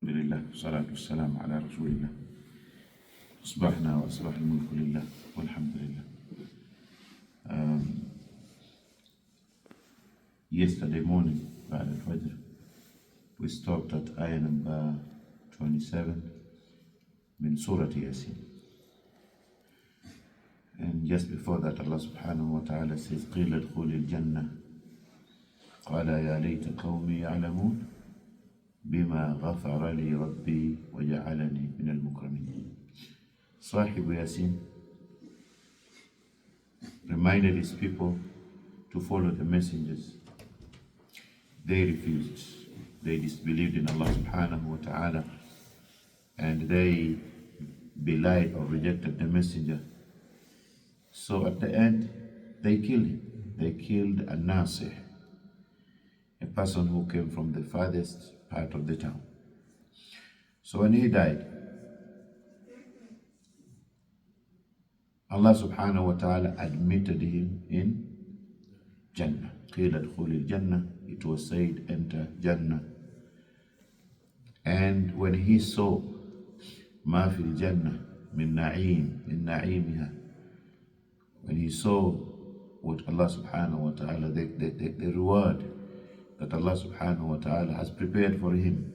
الحمد لله والصلاة والسلام على رسول الله. أصبحنا وأصبح الملك لله والحمد لله. Yesterday morning, بعد الفجر, we stopped at ayah number 27 in Surat Yaaseen. And just before that, Allah subhanahu wa ta'ala says, قِيلَ ادْخُلِ الْجَنَّةِ قَالَ يَا لَيْتَ قَوْمِي يَعْلَمُونَ بما غفر لي ربي وجعلني من المكرمين. Sahib Yaaseen reminded his people to follow the messengers. They refused. They disbelieved in Allah subhanahu wa ta'ala, and they belied or rejected the messenger. So at the end, they killed him. They killed a nasih, a person who came from the farthest part of the town. So when he died, Allah subhanahu wa ta'ala admitted him in Jannah. قِيلَ ادْخُلِ الْجَنَّةِ, it was said, enter Jannah. And when he saw مَا فِي الْجَنَّةِ مِن نَعِيمٍ مِن نَعِيمِهَا, when he saw what Allah subhanahu wa ta'ala, the reward that Allah subhanahu wa ta'ala has prepared for him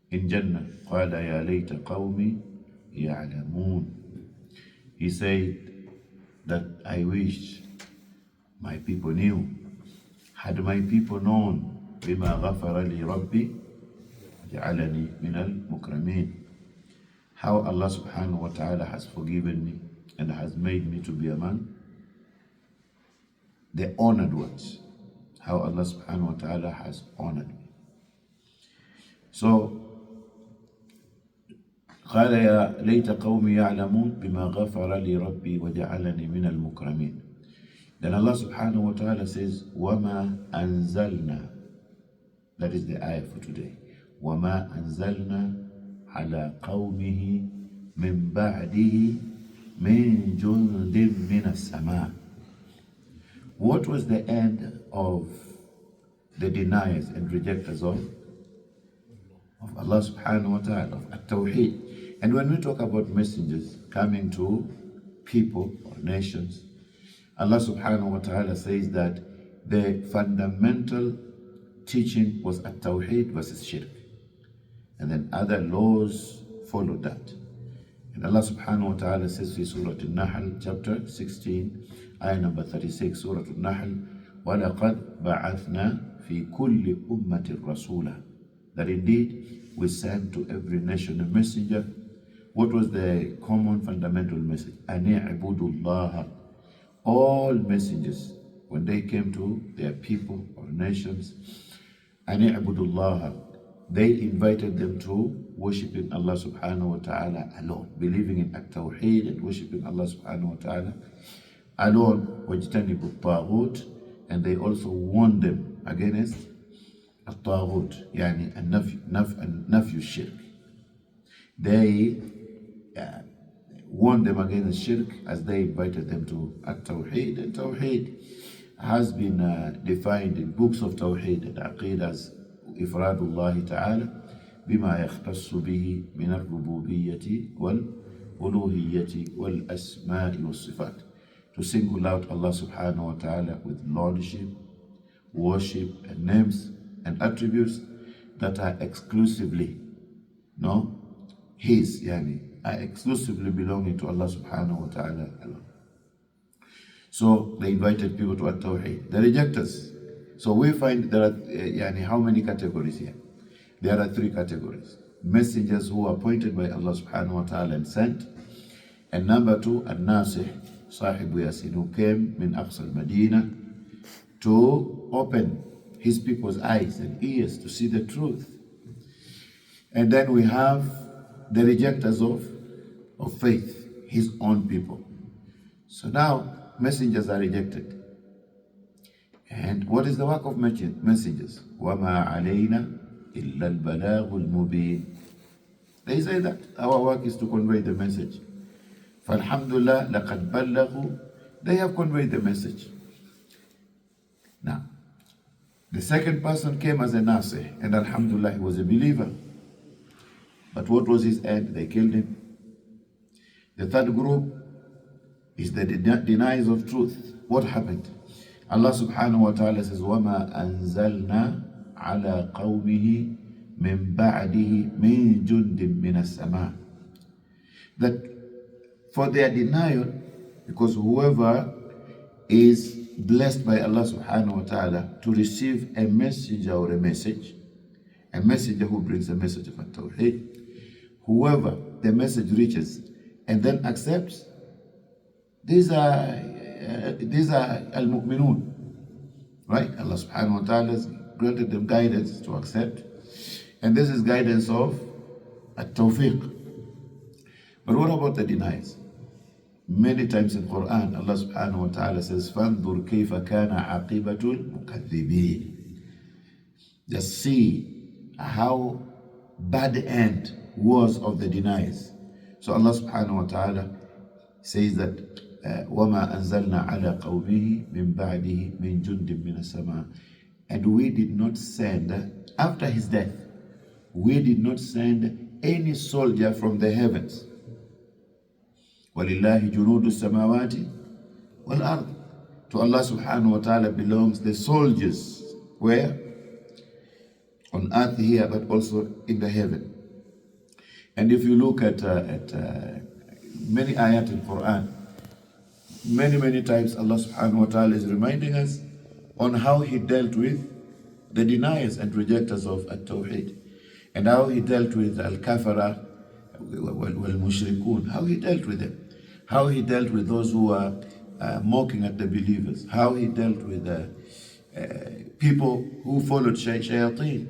in Jannah, قَالَ يَا لَيْتَ قَوْمِي يَعْلَمُونَ, he said that I wish my people knew, had my people known, بِمَا غَفَرَ لِي رَبِّي وَجَعَلَنِي مِنَ الْمُكْرَمِينَ, how Allah subhanahu wa ta'ala has forgiven me and has made me to be among the honored ones. How Allah subhanahu wa ta'ala has honored me. So, قال يا ليت قومي يعلمون بما غفر لي ربي وجعلني من المكرمين. Then Allah subhanahu wa ta'ala says, وَمَا أَنزَلْنَا, that is the ayah for today. وَمَا أَنزَلْنَا عَلَى قَوْمِهِ مِن بَعْدِهِ مِن جُندٍ مِنَ السَّمَاءِ. What was the end of the deniers and rejectors of Allah subhanahu wa ta'ala, of at-tawheed? And when we talk about messengers coming to people or nations, Allah subhanahu wa ta'ala says that the fundamental teaching was at-tawheed versus shirk. And then other laws followed that. And Allah subhanahu wa ta'ala says in Surat al-Nahl, chapter 16, ayah number 36, Surat al-Nahl, وَلَقَدْ بَعَثْنَا فِي كُلِّ أُمَّةٍ رَسُولًا, that indeed we sent to every nation a messenger. What was the common fundamental message? أَنِ اعْبُدُوا اللَّهَ. All messengers, when they came to their people or nations, أَنِ اعْبُدُوا اللَّهَ, they invited them to worshiping Allah subhanahu wa ta'ala alone, believing in at-tawheed and worshiping Allah subhanahu wa ta'ala alone. وَاجْتَنِبُوا الطَّاغُوتِ, and they also warned them against الطاغوت, يعني النفي الشرك. They warned them against shirk as they invited them to at-tawheed. And tawheed has been defined in books of tawheed and aqeed as إفراد الله تعالى بما يختص به من الربوبية والألوهية والأسماء والصفات, to single out Allah subhanahu wa ta'ala with lordship, worship, and names and attributes that are exclusively His, are exclusively belonging to Allah subhanahu wa ta'ala alone. So they invited people to at-tawheed. The rejectors. So we find there are how many categories here? There are 3 categories. Messengers who are appointed by Allah subhanahu wa ta'ala and sent. And number 2, al-nasih, Sahib Yaaseen, who came min aqsa al-Madinah to open his people's eyes and ears to see the truth. And then we have the rejectors of faith, his own people. So now messengers are rejected. And what is the work of messengers? وَمَا عَلَيْنَا إِلَّا الْبَلَاغُ الْمُبِينَ. They say that our work is to convey the message. فَالْحَمْدُلِلَّهِ لَقَدْ بَلَّغُوا, they have conveyed the message. The second person came as a nasih, and alhamdulillah, he was a believer. But what was his end? They killed him. The third group is the deniers of truth. What happened? Allah subhanahu wa ta'ala says, وَمَا أَنزَلْنَا عَلَىٰ قَوْمِهِ مِن بَعْدِهِ مِن جُنْدٍ مِّنَ السَّمَاءِ. That for their denial, because whoever is blessed by Allah subhanahu wa ta'ala to receive a messenger or a messenger who brings a message of Tawheed, whoever the message reaches and then accepts, these are al-mu'minun, right? Allah subhanahu wa ta'ala has granted them guidance to accept, and this is guidance of at-tawfiq. But what about the deniers? Many times in Quran, Allah subhanahu wa ta'ala says, فَانْظُرْ كَيْفَ كَانَ عَاقِبَةُ الْمُكَذِّبِينَ. Just see how bad the end was of the deniers. So Allah subhanahu wa ta'ala says that وَمَا أَنزَلْنَا عَلَىٰ قَوْمِهِ مِن بَعْدِهِ مِن جُنْدٍ مِّنَ السَّمَاءِ. And we did not send, after his death, we did not send any soldier from the heavens. وَلِلَّهِ جُنُودُ السَّمَاوَاتِ وَالْأَرْضِ. To Allah subhanahu wa ta'ala belongs the soldiers, where? On earth here, but also in the heaven. And if you look at many ayat in Quran, many times Allah subhanahu wa ta'ala is reminding us on how he dealt with the deniers and rejectors of at-tawheed, and how he dealt with al-kafara wal-mushrikun, how he dealt with them, how he dealt with those who are mocking at the believers, how he dealt with people who followed shayateen.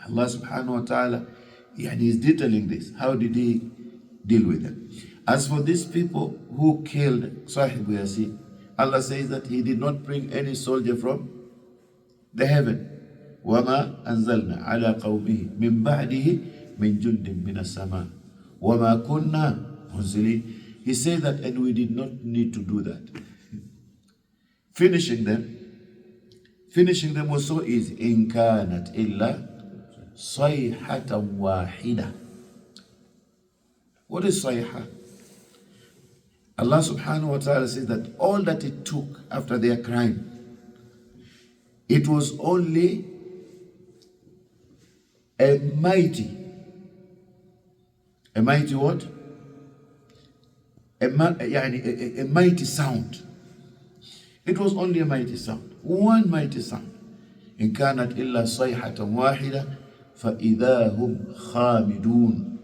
Allah subhanahu wa ta'ala, he is detailing this. How did he deal with them? As for these people who killed Sahib Yaaseen, Allah says that he did not bring any soldier from the heaven. وَمَا أَنزَلْنَا عَلَىٰ قَوْمِهِ مِن بَعْدِهِ مِن جُنْدٍ مِّنَ السَّمَاءِ وَمَا كُنَّا مُنزِلِينَ. He said that, and we did not need to do that. Finishing them was so easy. إِن كَانَتْ إِلَّا صَيْحَةً وَاحِدَةً. What is sayha? Allah subhanahu wa ta'ala says that all that it took after their crime, it was only a mighty what? A mighty sound. It was only a mighty sound. One mighty sound. إن كانت إلا صيحة واحدة فإذا هم خامدون.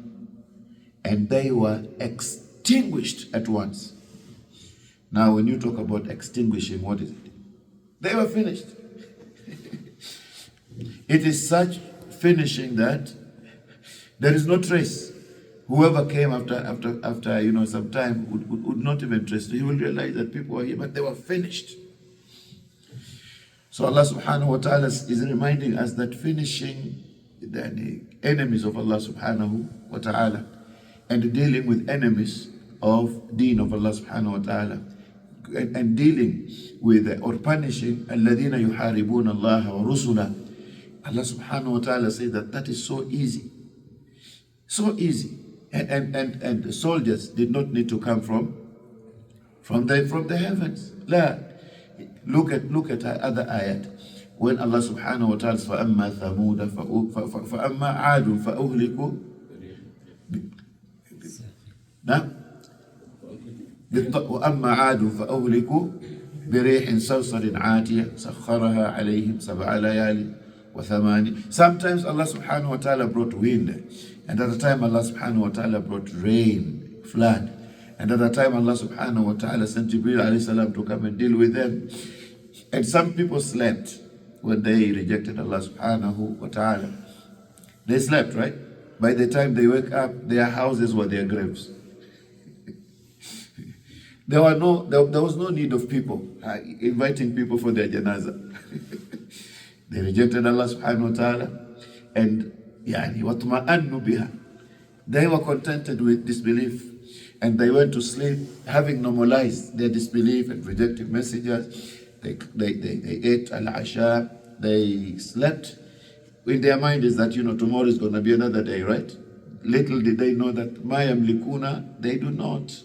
And they were extinguished at once. Now when you talk about extinguishing, what is it? They were finished. It is such finishing that there is no trace. Whoever came after some time would not even trace. He will realize that people were here, but they were finished. So Allah subhanahu wa ta'ala is reminding us that finishing the enemies of Allah subhanahu wa ta'ala and dealing with enemies of deen of Allah subhanahu wa ta'ala and dealing with or punishing الَّذِينَ يُحَارِبُونَ اللَّهَ وَرُسُلَهُ. Allah subhanahu wa ta'ala says that is so easy. So easy. And the soldiers did not need to come from the heavens. La. Look at other ayat. When Allah subhanahu wa ta'ala says فَأَمَّا ثَمُودَ فَأَمَّا عَادٌ فَأُهْلِكُوا وَأَمَّا عَادٌ فَأُهْلِكُوا بِرِيحٍ صَرْصَرٍ عَاتِيَةٍ سَخَّرَهَا عَلَيْهِمْ سَبْعَ لَيَالٍ وَثَمَانِيَةٍ. Sometimes Allah subhanahu wa ta'ala brought wind, and at the time Allah subhanahu wa ta'ala brought rain, flood, and at the time Allah subhanahu wa ta'ala sent Jibreel alayhi salam to come and deal with them. And some people slept when they rejected Allah subhanahu wa ta'ala. They slept, right? By the time they wake up, their houses were their graves. There was no need of people inviting people for their janazah. They rejected Allah subhanahu wa ta'ala, and وَطْمَأَنُّ بِهَا. They were contented with disbelief, and they went to sleep having normalized their disbelief and rejecting messengers. They ate al-asha, they slept. In their mind is that tomorrow is going to be another day, right? little did they know that ma yamlikuna, they do not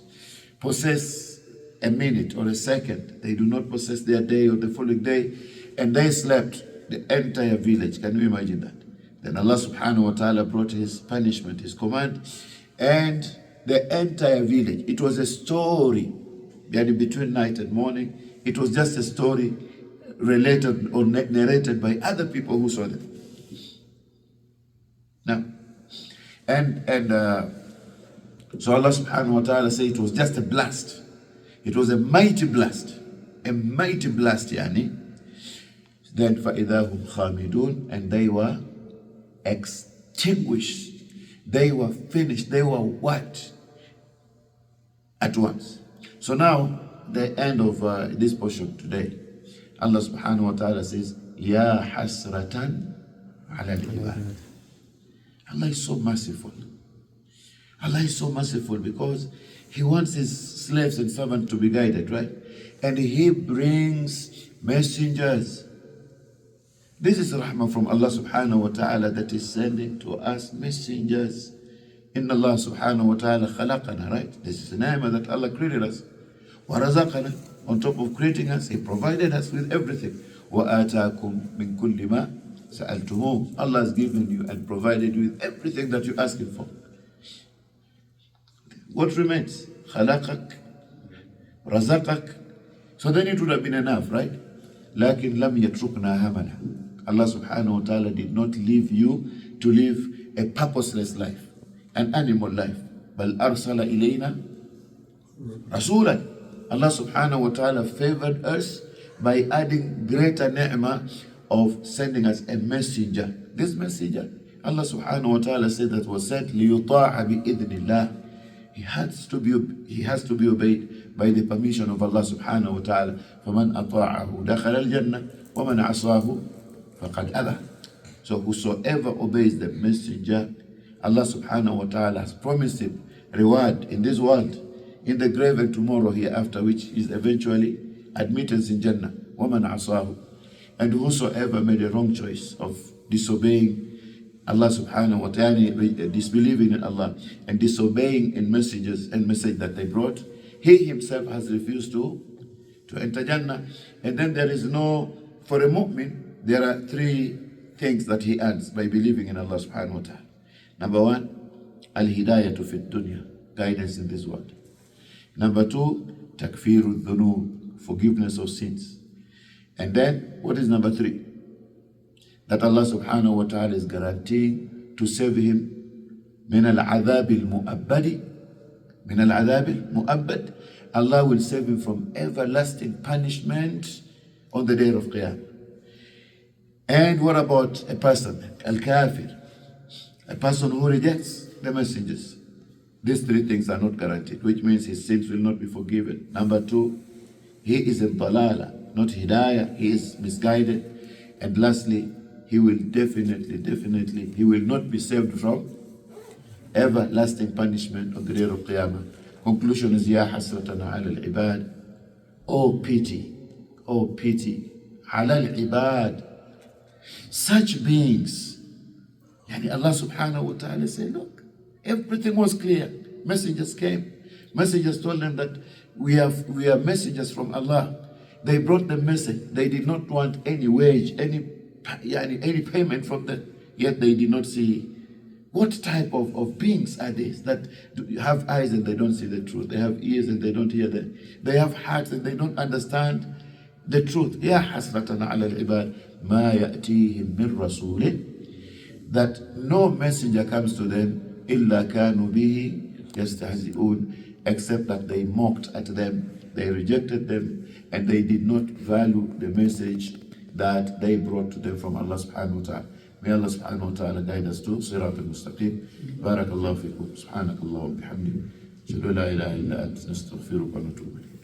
possess a minute or a second. They do not possess their day or the following day. And they slept, the entire village. Can you imagine that? Then Allah subhanahu wa ta'ala brought his punishment, his command, and the entire village. It was a story between night and morning. It was just a story related or narrated by other people who saw them. Now, so Allah subhanahu wa ta'ala said it was just a blast. It was a mighty blast. A mighty blast, yani. Then فَإِذَا هُمْ خَامِدُونَ, and they were extinguished. They were finished. They were what? At once. So now, the end of this portion today, Allah subhanahu wa ta'ala says, Ya hasratan ala al-ibad. Allah is so merciful. Allah is so merciful because He wants His slaves and servants to be guided, right? And He brings messengers. This is rahmah from Allah subhanahu wa ta'ala that is sending to us messengers. Inna Allah subhanahu wa ta'ala khalaqana, right? This is the name that Allah created us. Wa razaqana, on top of creating us, He provided us with everything. Wa ataakum min kulli ma sa'altumuh. Allah has given you and provided you with everything that you ask Him for. What remains? Khalaqak, razaqak. So then it would have been enough, right? Lakin lam yatrukna hamala. Allah subhanahu wa ta'ala did not leave you to live a purposeless life, an animal life. Bal arsala ilayna rasulan. Allah subhanahu wa ta'ala favored us by adding greater ni'mah of sending us a messenger. This messenger, Allah subhanahu wa ta'ala said that was sent liyuta'a bi idhnillah. He has to be obeyed by the permission of Allah subhanahu wa ta'ala. فَمَنْ أَطَاعَهُ دَخَلَ الْجَنَّةِ وَمَنْ عَصَاهُ فَقَدْ أَذَى. So whosoever obeys the messenger, Allah subhanahu wa ta'ala has promised him reward in this world, in the grave, and tomorrow hereafter, which is eventually admittance in Jannah. وَمَنْ عَصَاهُ. And whosoever made a wrong choice of disobeying Allah subhanahu wa ta'ala, disbelieving in Allah and disobeying in messages and message that they brought, he himself has refused to enter Jannah. And then there is no, for a mu'min, there are three things that he earns by believing in Allah subhanahu wa ta'ala. Number one, al-hidayatu fi dunya, guidance in this world. Number two, takfiru dhunub, forgiveness of sins. And then, what is number three? That Allah subhanahu wa ta'ala is guaranteeing to save him min al-adhab al-mu'abbadi. Min al-adhab al-mu'abbad. Allah will save him from everlasting punishment on the day of Qiyamah. And what about a person, al-kafir? A person who rejects the messengers. These three things are not guaranteed, which means his sins will not be forgiven. Number two, he is in dalala, not hidayah, he is misguided. And lastly, he will definitely, he will not be saved from everlasting punishment on the day of Qiyamah. Conclusion is, Ya hasratan ala al-ibad. Oh pity, ala al-ibad. Such beings. Yani Allah subhanahu wa ta'ala said, look, everything was clear. Messengers came. Messengers told them that we are messengers from Allah. They brought the message. They did not want any wage, any payment from them. Yet they did not see. What type of beings are these that have eyes and they don't see the truth? They have ears and they don't hear them. They have hearts and they don't understand the truth. Ya hasratan ala al-ibad ma ya'tihim min rasulin. That no messenger comes to them illa kanu bihi yastahzi'un, except that they mocked at them, they rejected them, and they did not value the message that they brought to them from Allah subhanahu wa ta'ala. May Allah subhanahu wa ta'ala guide us to Surat al-Mustaqim. Barakallahu fikum. Subhanakallah wa bihamdik. Shadu la ilaha illa ant. Nastaghfiruka wa natubu ilayk.